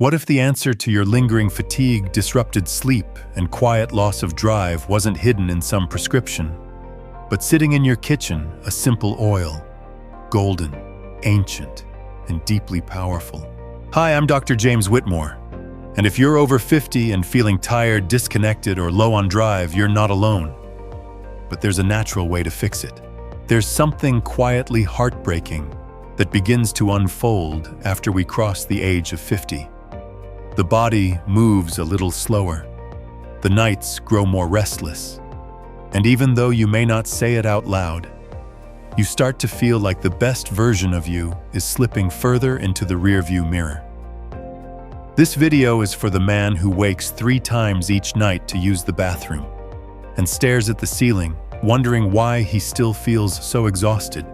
What if the answer to your lingering fatigue, disrupted sleep, and quiet loss of drive wasn't hidden in some prescription, but sitting in your kitchen, a simple oil, golden, ancient, and deeply powerful? Hi, I'm Dr. James Whitmore, and if you're over 50 and feeling tired, disconnected, or low on drive, you're not alone. But there's a natural way to fix it. There's something quietly heartbreaking that begins to unfold after we cross the age of 50. The body moves a little slower. The nights grow more restless. And even though you may not say it out loud, you start to feel like the best version of you is slipping further into the rearview mirror. This video is for the man who wakes 3 times each night to use the bathroom and stares at the ceiling, wondering why he still feels so exhausted.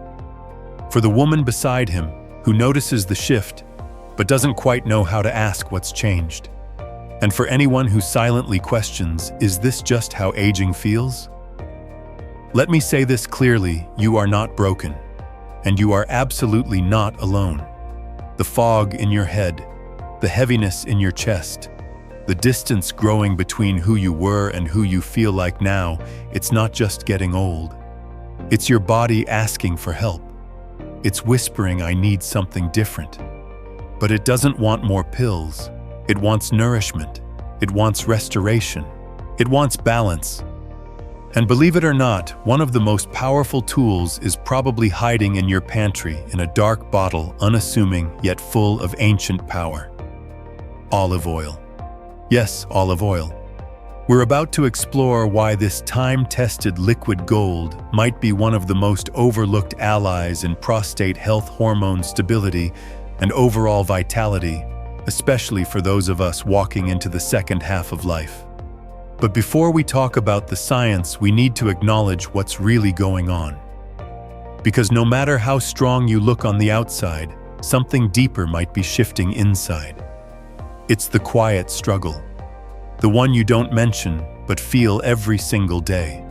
For the woman beside him who notices the shift but doesn't quite know how to ask what's changed. And for anyone who silently questions, is this just how aging feels? Let me say this clearly, you are not broken, and you are absolutely not alone. The fog in your head, the heaviness in your chest, the distance growing between who you were and who you feel like now, it's not just getting old. It's your body asking for help. It's whispering, I need something different. But it doesn't want more pills. It wants nourishment. It wants restoration. It wants balance. And believe it or not, one of the most powerful tools is probably hiding in your pantry in a dark bottle, unassuming yet full of ancient power. Olive oil. Yes, olive oil. We're about to explore why this time-tested liquid gold might be one of the most overlooked allies in prostate health, hormone stability, and overall vitality, especially for those of us walking into the second half of life. But before we talk about the science, we need to acknowledge what's really going on. Because no matter how strong you look on the outside, something deeper might be shifting inside. It's the quiet struggle. The one you don't mention, but feel every single day.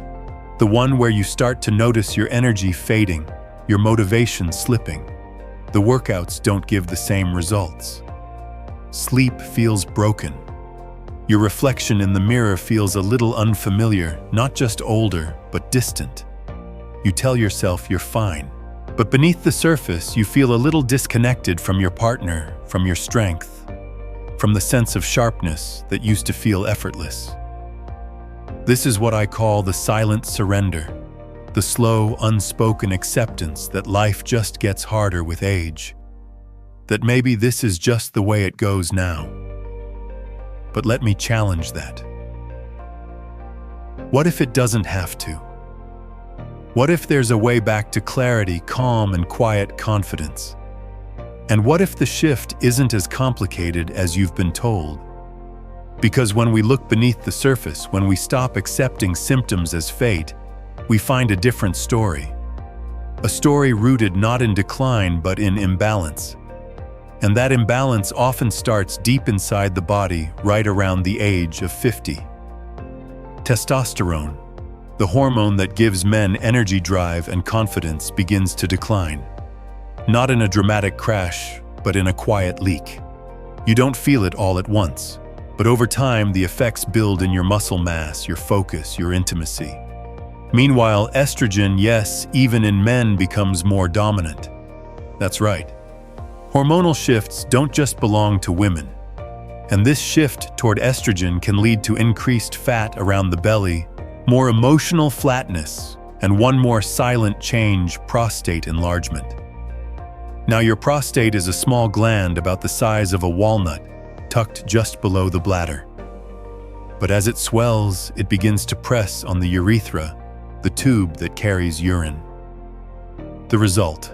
The one where you start to notice your energy fading, your motivation slipping. The workouts don't give the same results. Sleep feels broken. Your reflection in the mirror feels a little unfamiliar, not just older, but distant. You tell yourself you're fine, but beneath the surface, you feel a little disconnected from your partner, from your strength, from the sense of sharpness that used to feel effortless. This is what I call the silent surrender. The slow, unspoken acceptance that life just gets harder with age. That maybe this is just the way it goes now. But let me challenge that. What if it doesn't have to? What if there's a way back to clarity, calm, and quiet confidence? And what if the shift isn't as complicated as you've been told? Because when we look beneath the surface, when we stop accepting symptoms as fate, we find a different story. A story rooted not in decline but in imbalance. And that imbalance often starts deep inside the body, right around the age of 50. Testosterone, the hormone that gives men energy, drive, and confidence, begins to decline. Not in a dramatic crash, but in a quiet leak. You don't feel it all at once, but over time the effects build in your muscle mass, your focus, your intimacy. Meanwhile, estrogen, yes, even in men, becomes more dominant. That's right. Hormonal shifts don't just belong to women. And this shift toward estrogen can lead to increased fat around the belly, more emotional flatness, and one more silent change, prostate enlargement. Now, your prostate is a small gland about the size of a walnut, tucked just below the bladder. But as it swells, it begins to press on the urethra, the tube that carries urine. The result: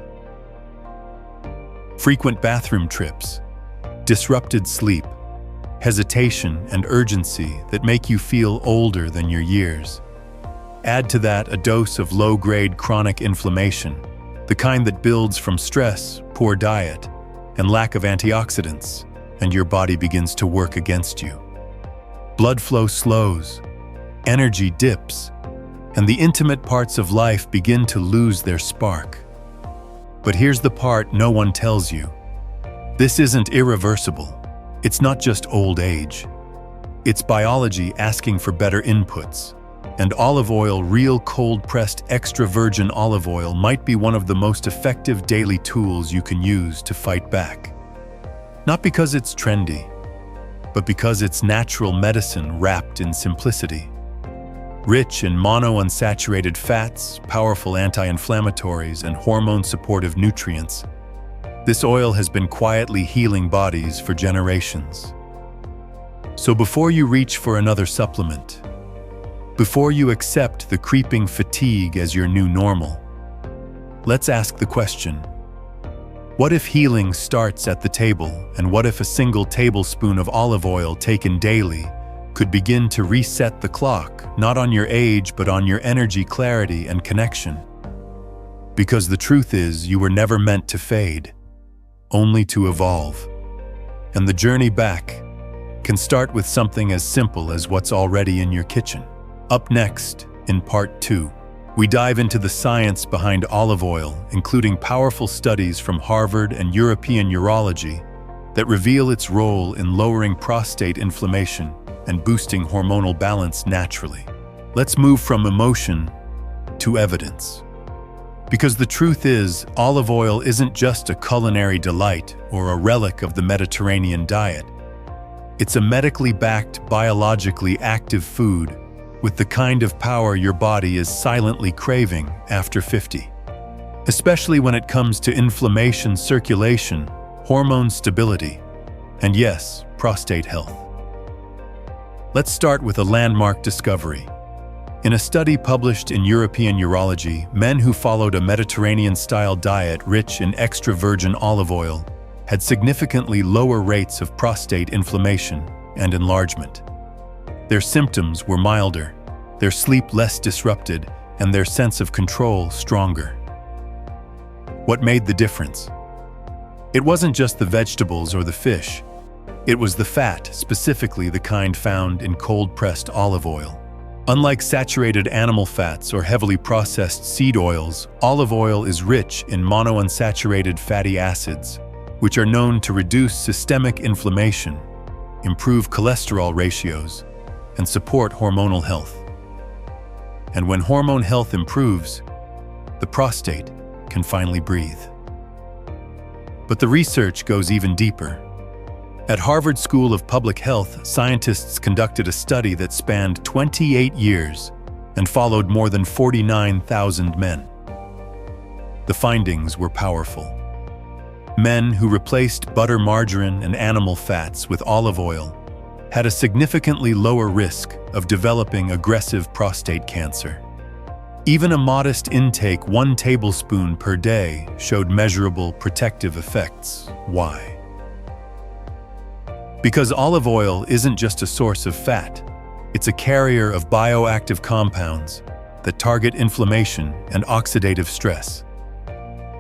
frequent bathroom trips, disrupted sleep, hesitation and urgency that make you feel older than your years. Add to that a dose of low-grade chronic inflammation, the kind that builds from stress, poor diet, and lack of antioxidants, and your body begins to work against you. Blood flow slows, energy dips, and the intimate parts of life begin to lose their spark. But here's the part no one tells you. This isn't irreversible. It's not just old age. It's biology asking for better inputs. And olive oil, real cold-pressed extra virgin olive oil, might be one of the most effective daily tools you can use to fight back. Not because it's trendy, but because it's natural medicine wrapped in simplicity. Rich in monounsaturated fats, powerful anti-inflammatories, and hormone-supportive nutrients, this oil has been quietly healing bodies for generations. So before you reach for another supplement, before you accept the creeping fatigue as your new normal, let's ask the question: what if healing starts at the table, and what if a single tablespoon of olive oil taken daily could begin to reset the clock, not on your age, but on your energy, clarity, and connection? Because the truth is, you were never meant to fade, only to evolve. And the journey back can start with something as simple as what's already in your kitchen. Up next, in Part 2, we dive into the science behind olive oil, including powerful studies from Harvard and European Urology that reveal its role in lowering prostate inflammation and boosting hormonal balance naturally. Let's move from emotion to evidence. Because the truth is, olive oil isn't just a culinary delight or a relic of the Mediterranean diet. It's a medically backed, biologically active food with the kind of power your body is silently craving after 50. Especially when it comes to inflammation, circulation, hormone stability, and yes, prostate health. Let's start with a landmark discovery. In a study published in European Urology, men who followed a Mediterranean-style diet rich in extra virgin olive oil had significantly lower rates of prostate inflammation and enlargement. Their symptoms were milder, their sleep less disrupted, and their sense of control stronger. What made the difference? It wasn't just the vegetables or the fish. It was the fat, specifically the kind found in cold-pressed olive oil. Unlike saturated animal fats or heavily processed seed oils, olive oil is rich in monounsaturated fatty acids, which are known to reduce systemic inflammation, improve cholesterol ratios, and support hormonal health. And when hormone health improves, the prostate can finally breathe. But the research goes even deeper. At Harvard School of Public Health, scientists conducted a study that spanned 28 years and followed more than 49,000 men. The findings were powerful. Men who replaced butter, margarine, and animal fats with olive oil had a significantly lower risk of developing aggressive prostate cancer. Even a modest intake, 1 tablespoon per day, showed measurable protective effects. Why? Because olive oil isn't just a source of fat, it's a carrier of bioactive compounds that target inflammation and oxidative stress.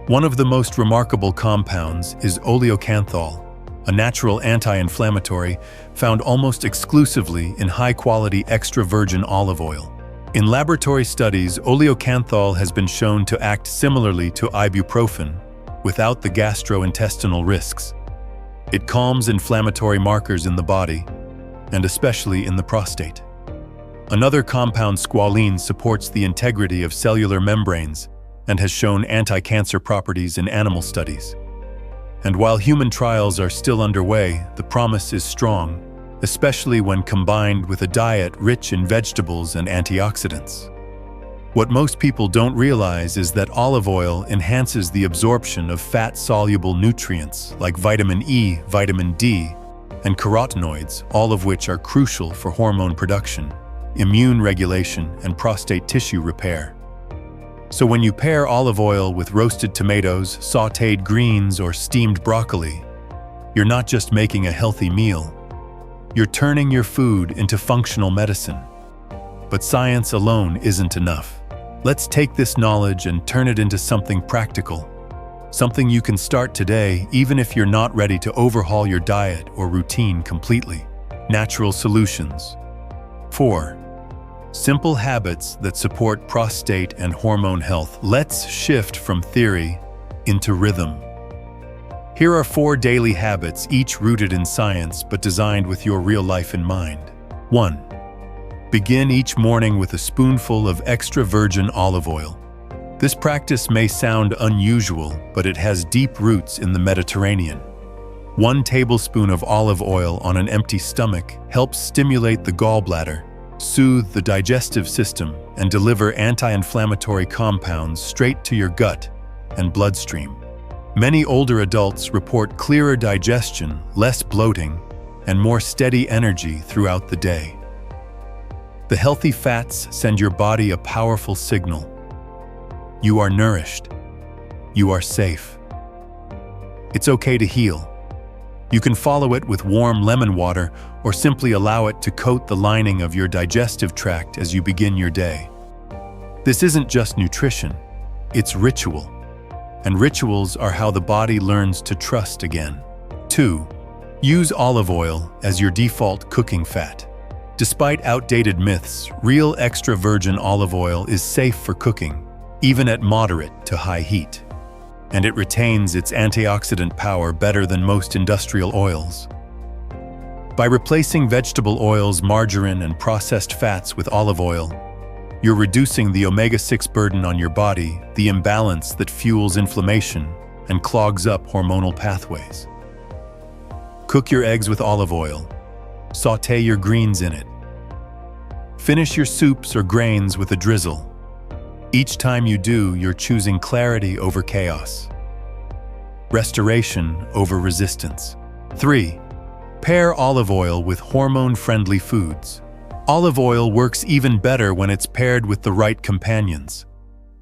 One of the most remarkable compounds is oleocanthal, a natural anti-inflammatory found almost exclusively in high-quality extra virgin olive oil. In laboratory studies, oleocanthal has been shown to act similarly to ibuprofen without the gastrointestinal risks. It calms inflammatory markers in the body, and especially in the prostate. Another compound, squalene, supports the integrity of cellular membranes and has shown anti-cancer properties in animal studies. And while human trials are still underway, the promise is strong, especially when combined with a diet rich in vegetables and antioxidants. What most people don't realize is that olive oil enhances the absorption of fat-soluble nutrients like vitamin E, vitamin D, and carotenoids, all of which are crucial for hormone production, immune regulation, and prostate tissue repair. So when you pair olive oil with roasted tomatoes, sautéed greens, or steamed broccoli, you're not just making a healthy meal. You're turning your food into functional medicine. But science alone isn't enough. Let's take this knowledge and turn it into something practical. Something you can start today, even if you're not ready to overhaul your diet or routine completely. Natural solutions. 4. Simple habits that support prostate and hormone health. Let's shift from theory into rhythm. Here are 4 daily habits, each rooted in science but designed with your real life in mind. 1. Begin each morning with a spoonful of extra virgin olive oil. This practice may sound unusual, but it has deep roots in the Mediterranean. 1 tablespoon of olive oil on an empty stomach helps stimulate the gallbladder, soothe the digestive system, and deliver anti-inflammatory compounds straight to your gut and bloodstream. Many older adults report clearer digestion, less bloating, and more steady energy throughout the day. The healthy fats send your body a powerful signal. You are nourished. You are safe. It's okay to heal. You can follow it with warm lemon water or simply allow it to coat the lining of your digestive tract as you begin your day. This isn't just nutrition, it's ritual. And rituals are how the body learns to trust again. 2. Use olive oil as your default cooking fat. Despite outdated myths, real extra virgin olive oil is safe for cooking, even at moderate to high heat. And it retains its antioxidant power better than most industrial oils. By replacing vegetable oils, margarine, and processed fats with olive oil, you're reducing the omega-6 burden on your body, the imbalance that fuels inflammation and clogs up hormonal pathways. Cook your eggs with olive oil. Sauté your greens in it. Finish your soups or grains with a drizzle. Each time you do, you're choosing clarity over chaos, restoration over resistance. 3. Pair olive oil with hormone-friendly foods. Olive oil works even better when it's paired with the right companions.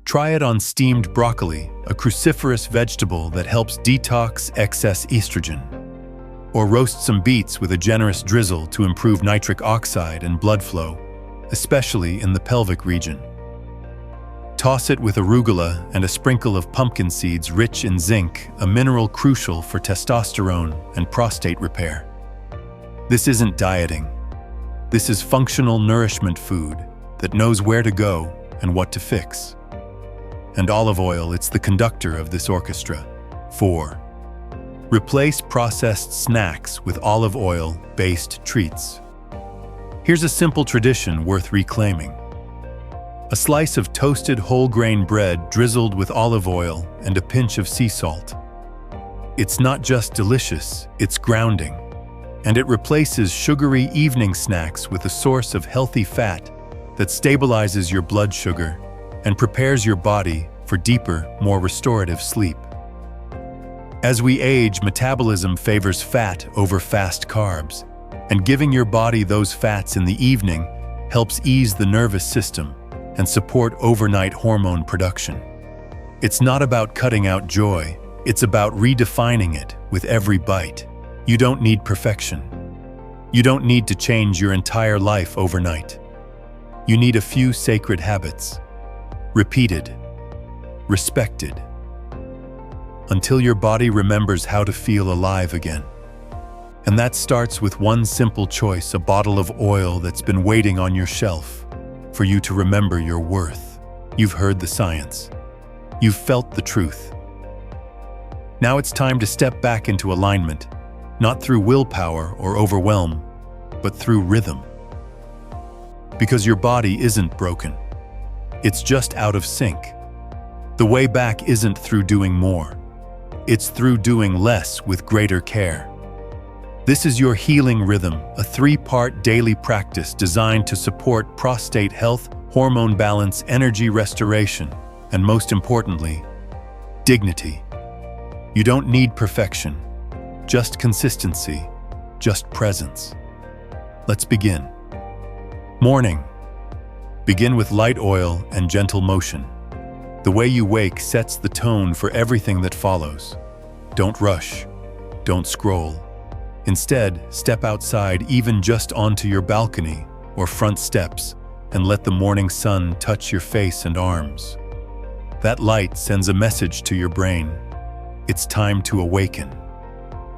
Try it on steamed broccoli, a cruciferous vegetable that helps detox excess estrogen. Or roast some beets with a generous drizzle to improve nitric oxide and blood flow, especially in the pelvic region. Toss it with arugula and a sprinkle of pumpkin seeds rich in zinc, a mineral crucial for testosterone and prostate repair. This isn't dieting. This is functional nourishment food that knows where to go and what to fix. And olive oil, it's the conductor of this orchestra. 4. Replace processed snacks with olive oil-based treats. Here's a simple tradition worth reclaiming. A slice of toasted whole grain bread drizzled with olive oil and a pinch of sea salt. It's not just delicious, it's grounding. And it replaces sugary evening snacks with a source of healthy fat that stabilizes your blood sugar and prepares your body for deeper, more restorative sleep. As we age, metabolism favors fat over fast carbs, and giving your body those fats in the evening helps ease the nervous system and support overnight hormone production. It's not about cutting out joy, it's about redefining it with every bite. You don't need perfection. You don't need to change your entire life overnight. You need a few sacred habits, repeated, respected, until your body remembers how to feel alive again. And that starts with one simple choice, a bottle of oil that's been waiting on your shelf for you to remember your worth. You've heard the science. You've felt the truth. Now it's time to step back into alignment, not through willpower or overwhelm, but through rhythm. Because your body isn't broken. It's just out of sync. The way back isn't through doing more. It's through doing less with greater care. This is your healing rhythm, a 3-part daily practice designed to support prostate health, hormone balance, energy restoration, and most importantly, dignity. You don't need perfection. Just consistency, just presence. Let's begin. Morning. Begin with light oil and gentle motion. The way you wake sets the tone for everything that follows. Don't rush. Don't scroll. Instead, step outside, even just onto your balcony or front steps, and let the morning sun touch your face and arms. That light sends a message to your brain. It's time to awaken.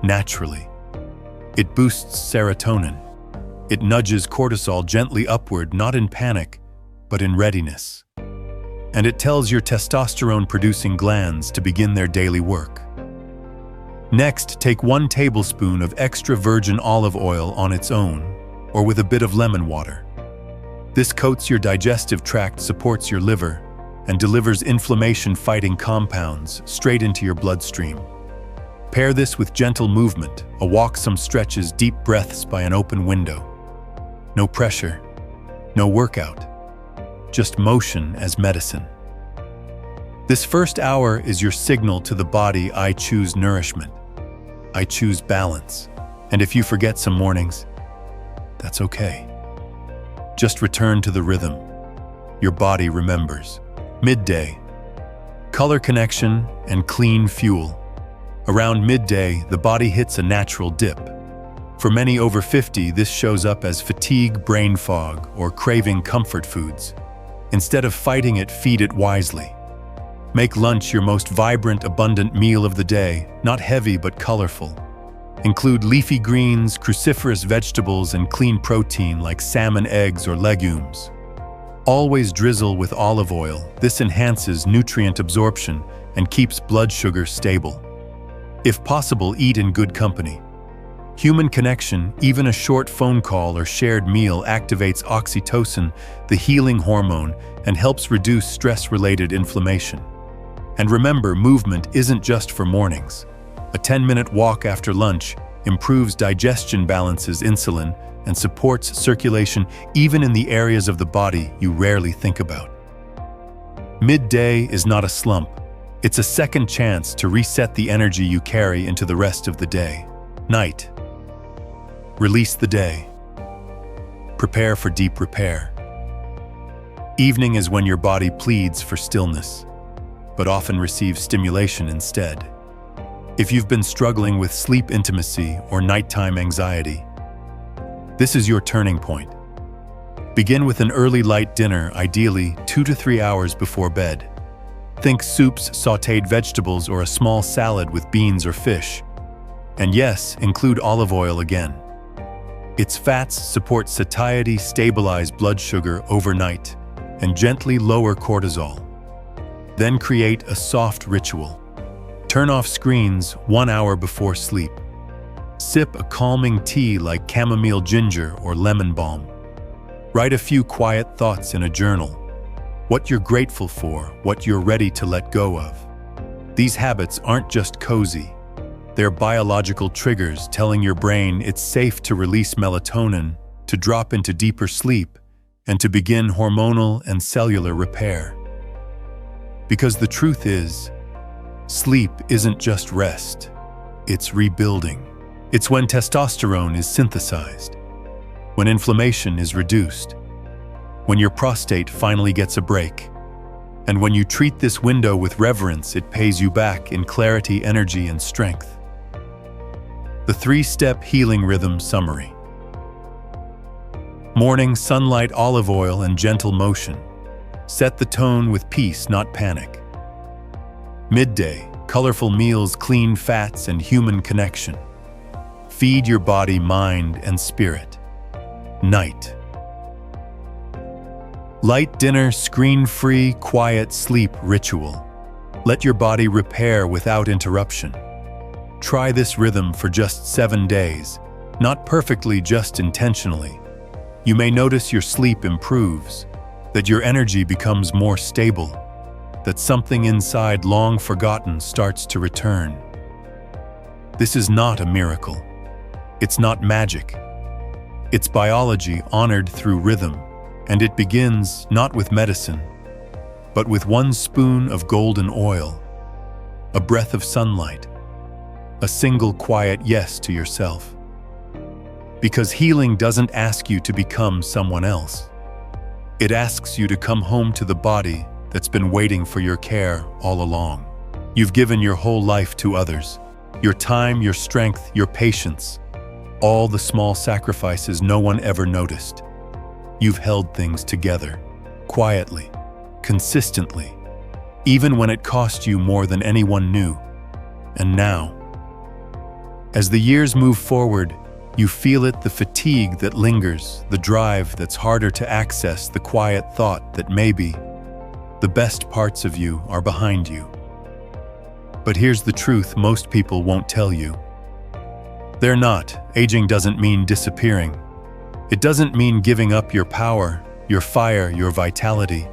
Naturally. It boosts serotonin. It nudges cortisol gently upward, not in panic, but in readiness. And it tells your testosterone-producing glands to begin their daily work. Next, take 1 tablespoon of extra virgin olive oil on its own, or with a bit of lemon water. This coats your digestive tract, supports your liver, and delivers inflammation-fighting compounds straight into your bloodstream. Pair this with gentle movement, a walk, some stretches, deep breaths by an open window. No pressure, no workout, just motion as medicine. This first hour is your signal to the body: I choose nourishment. I choose balance. And if you forget some mornings, that's okay. Just return to the rhythm. Your body remembers. Midday. Color connection and clean fuel. Around midday, the body hits a natural dip. For many over 50, this shows up as fatigue, brain fog, or craving comfort foods. Instead of fighting it, feed it wisely. Make lunch your most vibrant, abundant meal of the day, not heavy but colorful. Include leafy greens, cruciferous vegetables, and clean protein like salmon, eggs, or legumes. Always drizzle with olive oil. This enhances nutrient absorption and keeps blood sugar stable. If possible, eat in good company. Human connection, even a short phone call or shared meal, activates oxytocin, the healing hormone, and helps reduce stress-related inflammation. And remember, movement isn't just for mornings. A 10-minute walk after lunch improves digestion, balances insulin, and supports circulation even in the areas of the body you rarely think about. Midday is not a slump. It's a second chance to reset the energy you carry into the rest of the day. Night. Release the day. Prepare for deep repair. Evening is when your body pleads for stillness, but often receives stimulation instead. If you've been struggling with sleep intimacy or nighttime anxiety, this is your turning point. Begin with an early light dinner, ideally 2 to 3 hours before bed. Think soups, sautéed vegetables, or a small salad with beans or fish. And yes, include olive oil again. Its fats support satiety, stabilize blood sugar overnight, and gently lower cortisol. Then create a soft ritual. Turn off screens 1 hour before sleep. Sip a calming tea like chamomile ginger or lemon balm. Write a few quiet thoughts in a journal. What you're grateful for, what you're ready to let go of. These habits aren't just cozy. They're biological triggers telling your brain it's safe to release melatonin, to drop into deeper sleep, and to begin hormonal and cellular repair. Because the truth is, sleep isn't just rest, it's rebuilding. It's when testosterone is synthesized, when inflammation is reduced, when your prostate finally gets a break. And when you treat this window with reverence, it pays you back in clarity, energy, and strength. The 3-step healing rhythm summary. Morning, sunlight, olive oil, and gentle motion. Set the tone with peace, not panic. Midday, colorful meals, clean fats, and human connection. Feed your body, mind, and spirit. Night. Light dinner, screen-free, quiet sleep ritual. Let your body repair without interruption. Try this rhythm for just 7 days. Not perfectly, just intentionally. You may notice your sleep improves, that your energy becomes more stable, that something inside long forgotten starts to return. This is not a miracle. It's not magic. It's biology honored through rhythm, and it begins not with medicine, but with 1 spoon of golden oil, a breath of sunlight, a single quiet yes to yourself. Because healing doesn't ask you to become someone else. It asks you to come home to the body that's been waiting for your care all along. You've given your whole life to others, your time, your strength, your patience, all the small sacrifices no one ever noticed. You've held things together, quietly, consistently, even when it cost you more than anyone knew. And now, as the years move forward, you feel it, the fatigue that lingers, the drive that's harder to access, the quiet thought that maybe the best parts of you are behind you. But here's the truth most people won't tell you. They're not. Aging doesn't mean disappearing. It doesn't mean giving up your power, your fire, your vitality.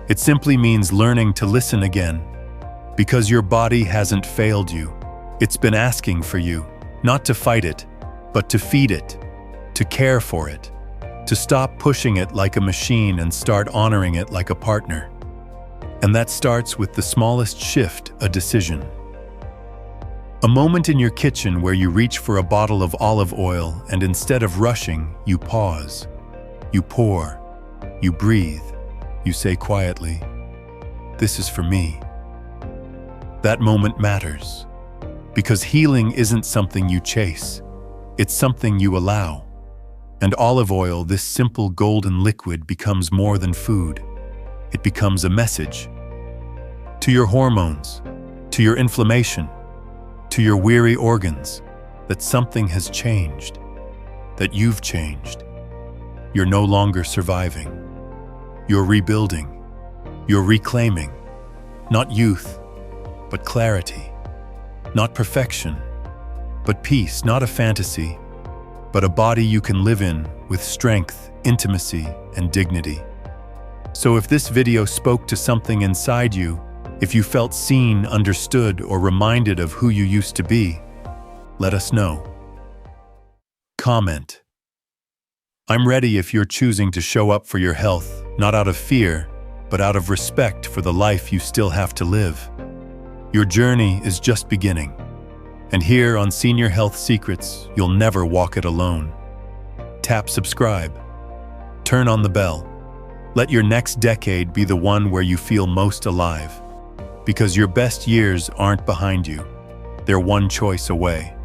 It simply means learning to listen again. Because your body hasn't failed you. It's been asking for you, not to fight it, but to feed it, to care for it, to stop pushing it like a machine and start honoring it like a partner. And that starts with the smallest shift, a decision. A moment in your kitchen where you reach for a bottle of olive oil and instead of rushing, you pause. You pour. You breathe. You say quietly, "This is for me." That moment matters. Because healing isn't something you chase. It's something you allow. And olive oil, this simple golden liquid, becomes more than food. It becomes a message. To your hormones, to your inflammation, to your weary organs, that something has changed, that you've changed. You're no longer surviving. You're rebuilding. You're reclaiming. Not youth, but clarity. Not perfection, but peace. Not a fantasy, but a body you can live in with strength, intimacy, and dignity. So if this video spoke to something inside you, if you felt seen, understood, or reminded of who you used to be, let us know. Comment. I'm ready if you're choosing to show up for your health, not out of fear, but out of respect for the life you still have to live. Your journey is just beginning. And here on Senior Health Secrets, you'll never walk it alone. Tap subscribe. Turn on the bell. Let your next decade be the one where you feel most alive. Because your best years aren't behind you. They're one choice away.